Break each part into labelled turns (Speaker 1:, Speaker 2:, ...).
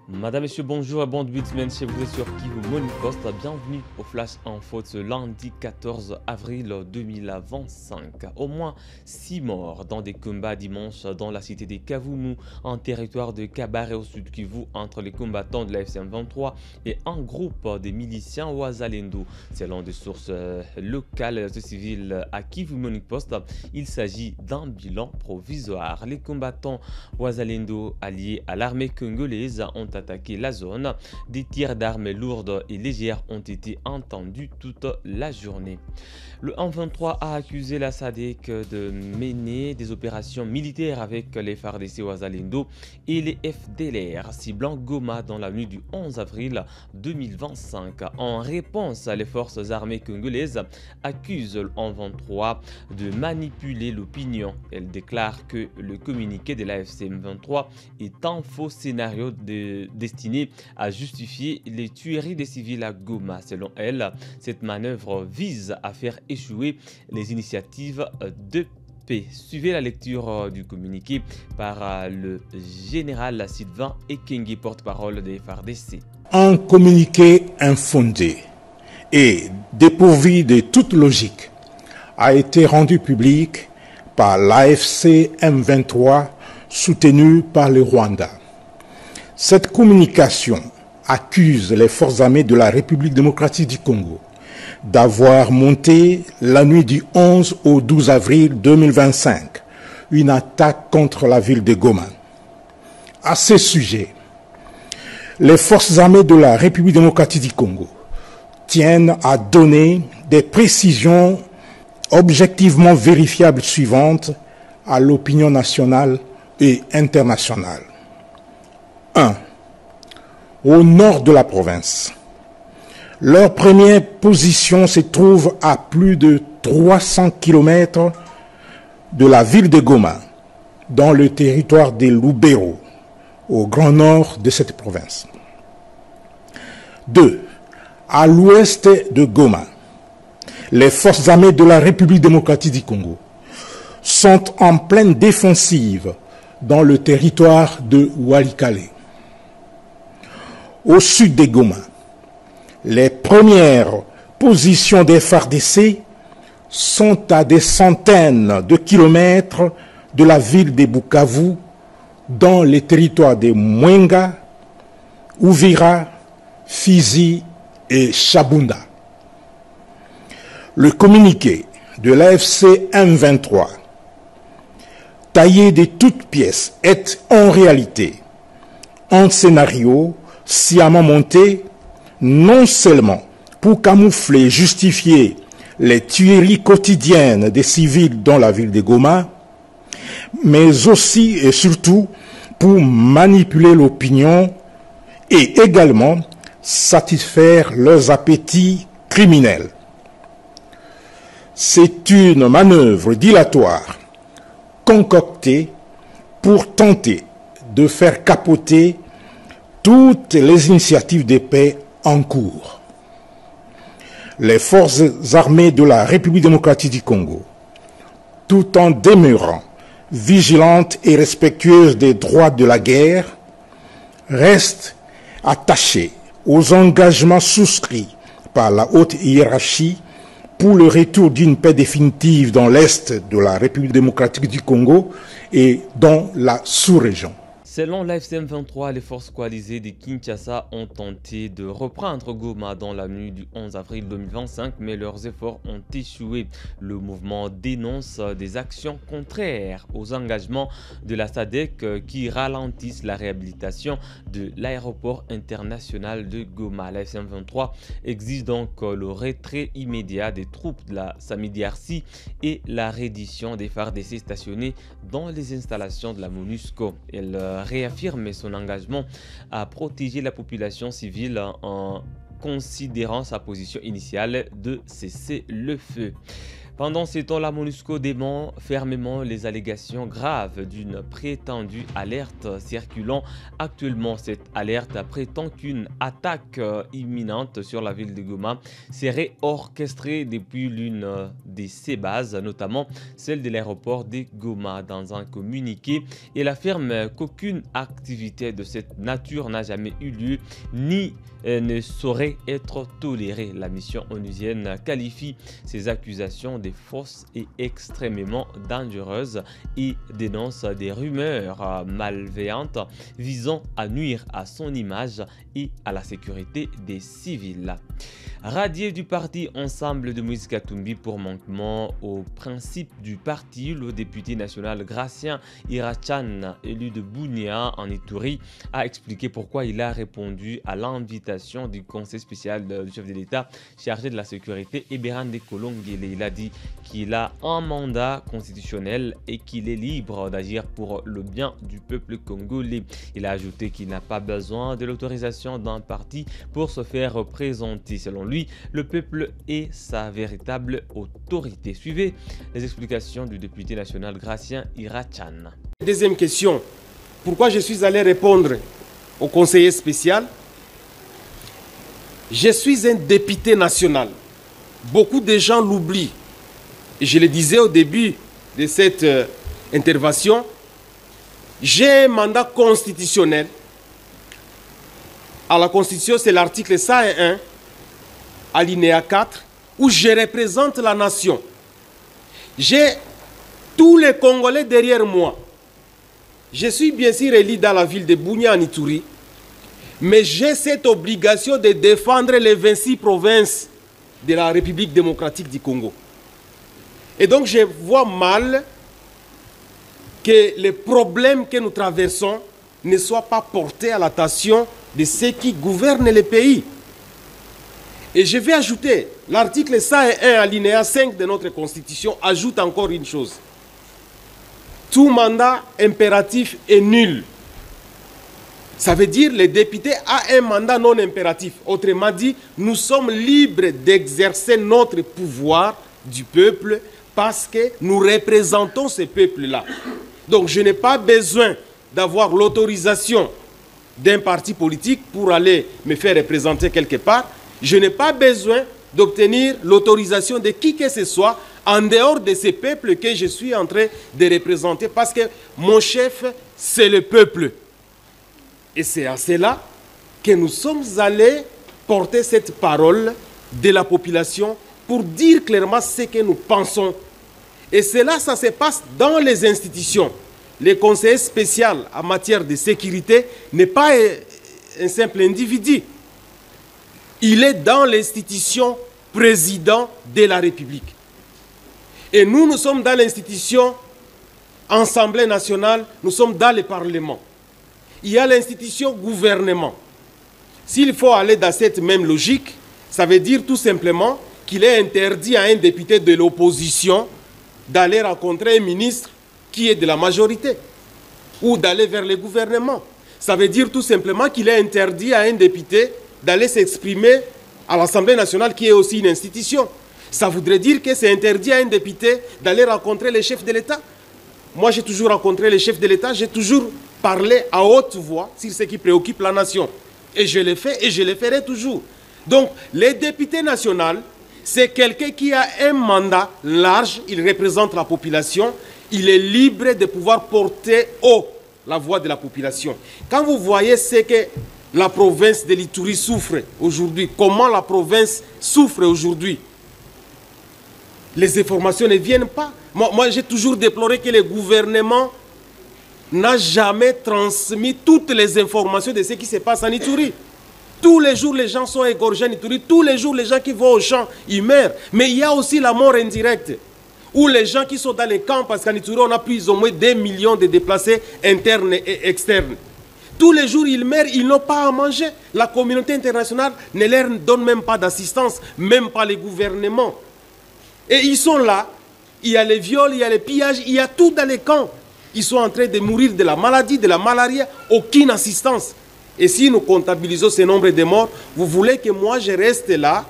Speaker 1: Madame, Messieurs, bonjour et bon début de semaine chez vous et sur Kivu Morning Post. Bienvenue au Flash Info de ce lundi 14 avril 2025. Au moins 6 morts dans des combats dimanche dans la cité des Kavumu, en territoire de Kabare au sud Kivu, entre les combattants de la FCM 23 et un groupe de miliciens Wazalendo. Selon des sources locales et civiles à Kivu Morning Post, il s'agit d'un bilan provisoire. Les combattants Wazalendo alliés à l'armée congolaise ont attaqué la zone. Des tirs d'armes lourdes et légères ont été entendus toute la journée. Le M23 a accusé la SADC de mener des opérations militaires avec les FARDC Wazalendo et les FDLR ciblant Goma dans la nuit du 11 avril 2025. En réponse, les forces armées congolaises accusent le M23 de manipuler l'opinion. Elle déclare que le communiqué de la FCM 23 est un faux scénario destiné à justifier les tueries des civils à Goma. Selon elle, cette manœuvre vise à faire échouer les initiatives de paix. Suivez la lecture du communiqué par le général Sylvain Ekenge, porte-parole des FARDC.
Speaker 2: Un communiqué infondé et dépourvu de toute logique a été rendu public par l'AFC M23 soutenu par le Rwanda. Cette communication accuse les forces armées de la République démocratique du Congo d'avoir monté la nuit du 11 au 12 avril 2025 une attaque contre la ville de Goma. À ce sujet, les forces armées de la République démocratique du Congo tiennent à donner des précisions objectivement vérifiables suivantes à l'opinion nationale et internationale. 1. Au nord de la province, leur première position se trouve à plus de 300 km de la ville de Goma, dans le territoire de Lubero, au grand nord de cette province. 2. À l'ouest de Goma, les forces armées de la République démocratique du Congo sont en pleine défensive dans le territoire de Walikale. Au sud de Goma, les premières positions des FARDC sont à des centaines de kilomètres de la ville de Bukavu, dans les territoires de Mwenga, Uvira, Fizi et Chabunda. Le communiqué de l'AFC M23, taillé de toutes pièces, est en réalité un scénario sciemment monté non seulement pour camoufler et justifier les tueries quotidiennes des civils dans la ville de Goma, mais aussi et surtout pour manipuler l'opinion et également satisfaire leurs appétits criminels. C'est une manœuvre dilatoire concoctée pour tenter de faire capoter toutes les initiatives de paix en cours. Les forces armées de la République démocratique du Congo, tout en demeurant vigilantes et respectueuses des droits de la guerre, restent attachées aux engagements souscrits par la haute hiérarchie pour le retour d'une paix définitive dans l'Est de la République démocratique du Congo et dans la sous-région.
Speaker 1: Selon l'AFCM 23, les forces coalisées de Kinshasa ont tenté de reprendre Goma dans la nuit du 11 avril 2025, mais leurs efforts ont échoué. Le mouvement dénonce des actions contraires aux engagements de la SADC qui ralentissent la réhabilitation de l'aéroport international de Goma. L'AFCM 23 exige donc le retrait immédiat des troupes de la SAMIDRC et la reddition des FARDC stationnés dans les installations de la MONUSCO. Elle réaffirme son engagement à protéger la population civile en considérant sa position initiale de cesser le feu. Pendant ce temps, la MONUSCO dément fermement les allégations graves d'une prétendue alerte circulant actuellement. Cette alerte prétend qu'une attaque imminente sur la ville de Goma serait orchestrée depuis l'une de ses bases, notamment celle de l'aéroport de Goma. Dans un communiqué, elle affirme qu'aucune activité de cette nature n'a jamais eu lieu ni ne saurait être tolérée. La mission onusienne qualifie ces accusations de fausses et extrêmement dangereuses et dénonce des rumeurs malveillantes visant à nuire à son image et à la sécurité des civils. Radié du parti Ensemble de Moïse Katumbi pour manquement aux principes du parti, le député national Gratien Irachan, élu de Bunia en Ituri, a expliqué pourquoi il a répondu à l'invitation du conseil spécial du chef de l'État chargé de la sécurité, Eberande Kolongele. Il a dit qu'il a un mandat constitutionnel et qu'il est libre d'agir pour le bien du peuple congolais. Il a ajouté qu'il n'a pas besoin de l'autorisation d'un parti pour se faire représenter. Selon lui, le peuple est sa véritable autorité. Suivez les explications du député national Gratien Irachan.
Speaker 3: Deuxième question, pourquoi je suis allé répondre au conseiller spécial? Je suis un député national. Beaucoup de gens l'oublient. Et je le disais au début de cette intervention, j'ai un mandat constitutionnel. À la Constitution, c'est l'article 101, alinéa 4, où je représente la nation. J'ai tous les Congolais derrière moi. Je suis bien sûr élu dans la ville de Bunia en Ituri, mais j'ai cette obligation de défendre les 26 provinces de la République démocratique du Congo. Et donc je vois mal que les problèmes que nous traversons ne soient pas portés à l'attention de ceux qui gouvernent le pays. Et je vais ajouter, l'article 101 alinéa 5 de notre Constitution ajoute encore une chose. Tout mandat impératif est nul. Ça veut dire que le député a un mandat non impératif. Autrement dit, nous sommes libres d'exercer notre pouvoir du peuple parce que nous représentons ce peuple-là. Donc je n'ai pas besoin d'avoir l'autorisation d'un parti politique pour aller me faire représenter quelque part. Je n'ai pas besoin d'obtenir l'autorisation de qui que ce soit en dehors de ce peuple que je suis en train de représenter parce que mon chef, c'est le peuple. Et c'est à cela que nous sommes allés porter cette parole de la population pour dire clairement ce que nous pensons. Et cela, ça se passe dans les institutions. Le conseiller spécial en matière de sécurité n'est pas un simple individu. Il est dans l'institution président de la République. Et nous, nous sommes dans l'institution Assemblée nationale, nous sommes dans le Parlement. Il y a l'institution gouvernement. S'il faut aller dans cette même logique, ça veut dire tout simplement qu'il est interdit à un député de l'opposition d'aller rencontrer un ministre qui est de la majorité ou d'aller vers le gouvernement. Ça veut dire tout simplement qu'il est interdit à un député d'aller s'exprimer à l'Assemblée nationale qui est aussi une institution. Ça voudrait dire que c'est interdit à un député d'aller rencontrer les chefs de l'État. Moi, j'ai toujours rencontré les chefs de l'État, j'ai toujours parlé à haute voix sur ce qui préoccupe la nation. Et je l'ai fait et je le ferai toujours. Donc, le député national, c'est quelqu'un qui a un mandat large, il représente la population, il est libre de pouvoir porter haut la voix de la population. Quand vous voyez ce que la province de l'Ituri souffre aujourd'hui, comment la province souffre aujourd'hui, les informations ne viennent pas. Moi j'ai toujours déploré que le gouvernement n'a jamais transmis toutes les informations de ce qui se passe en Ituri. Tous les jours, les gens sont égorgés en Ituri. Tous les jours, les gens qui vont au champ, ils meurent. Mais il y a aussi la mort indirecte. Ou les gens qui sont dans les camps, parce qu'en Ituri, on a plus ou moins 2 millions de déplacés internes et externes. Tous les jours, ils meurent, ils n'ont pas à manger. La communauté internationale ne leur donne même pas d'assistance, même pas les gouvernements. Et ils sont là. Il y a les viols, il y a les pillages, il y a tout dans les camps. Ils sont en train de mourir de la maladie, de la malaria, aucune assistance. Et si nous comptabilisons ce nombre de morts, vous voulez que moi je reste là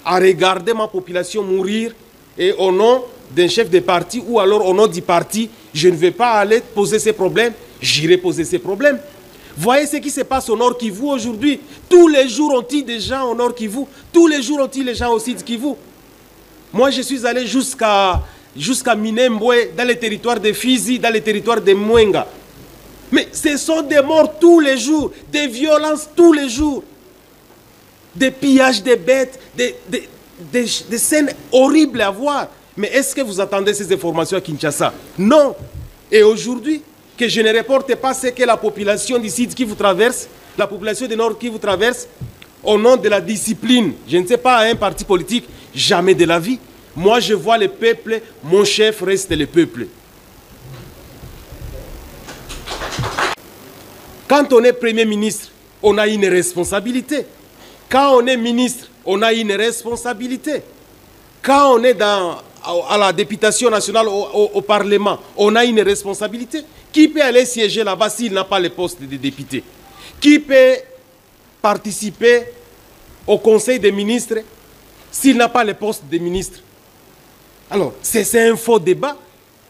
Speaker 3: à regarder ma population mourir et au nom d'un chef de parti ou alors au nom du parti, je ne vais pas aller poser ces problèmes, j'irai poser ces problèmes. Voyez ce qui se passe au Nord Kivu aujourd'hui. Tous les jours ont-ils des gens au Nord Kivu, tous les jours ont-ils des gens au Sud Kivu. Moi, je suis allé jusqu'à Minembwe, dans les territoires de Fizi, dans les territoires de Mwenga. Mais ce sont des morts tous les jours, des violences tous les jours, des pillages de bêtes, des scènes horribles à voir. Mais est-ce que vous attendez ces informations à Kinshasa? Non. Et aujourd'hui, que je ne reporte pas ce que la population du Sud qui vous traverse, la population du Nord qui vous traverse, au nom de la discipline, je ne sais pas, un parti politique, jamais de la vie. Moi, je vois le peuple, mon chef reste le peuple. Quand on est Premier ministre, on a une responsabilité. Quand on est ministre, on a une responsabilité. Quand on est à la députation nationale, au Parlement, on a une responsabilité. Qui peut aller siéger là-bas s'il n'a pas le poste de député? Qui peut participer au Conseil des ministres s'il n'a pas le poste de ministre? Alors, c'est un faux débat.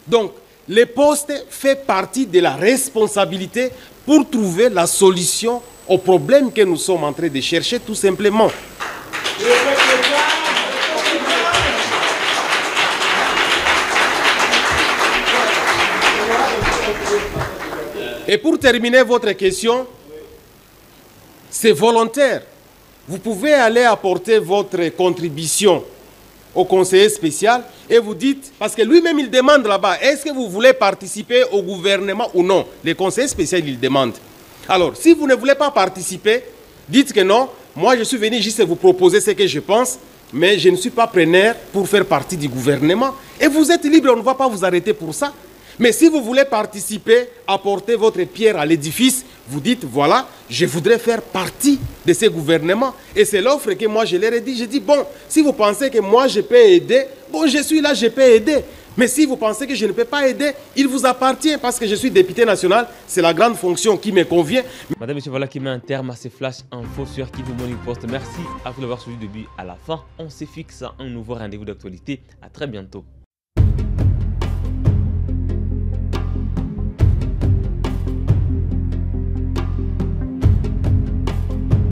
Speaker 3: Donc, le poste fait partie de la responsabilité pour trouver la solution au problème que nous sommes en train de chercher, tout simplement. Et pour terminer votre question, c'est volontaire. Vous pouvez aller apporter votre contribution au conseiller spécial et vous dites, parce que lui-même il demande là-bas, est-ce que vous voulez participer au gouvernement ou non? Le conseiller spécial il demande. Alors, si vous ne voulez pas participer, dites que non, moi je suis venu juste vous proposer ce que je pense, mais je ne suis pas preneur pour faire partie du gouvernement. Et vous êtes libre, on ne va pas vous arrêter pour ça. Mais si vous voulez participer, apporter votre pierre à l'édifice, vous dites, voilà, je voudrais faire partie de ce gouvernement. Et c'est l'offre que moi je leur ai dit. J'ai dit, bon, si vous pensez que moi je peux aider, bon, je suis là, je peux aider. Mais si vous pensez que je ne peux pas aider, il vous appartient parce que je suis député national. C'est la grande fonction qui me convient.
Speaker 1: Madame, monsieur, voilà qui met un terme à ces flash infos sur Kivu Morning Post. Merci à vous d'avoir suivi du début à la fin. On se fixe à un nouveau rendez-vous d'actualité. À très bientôt.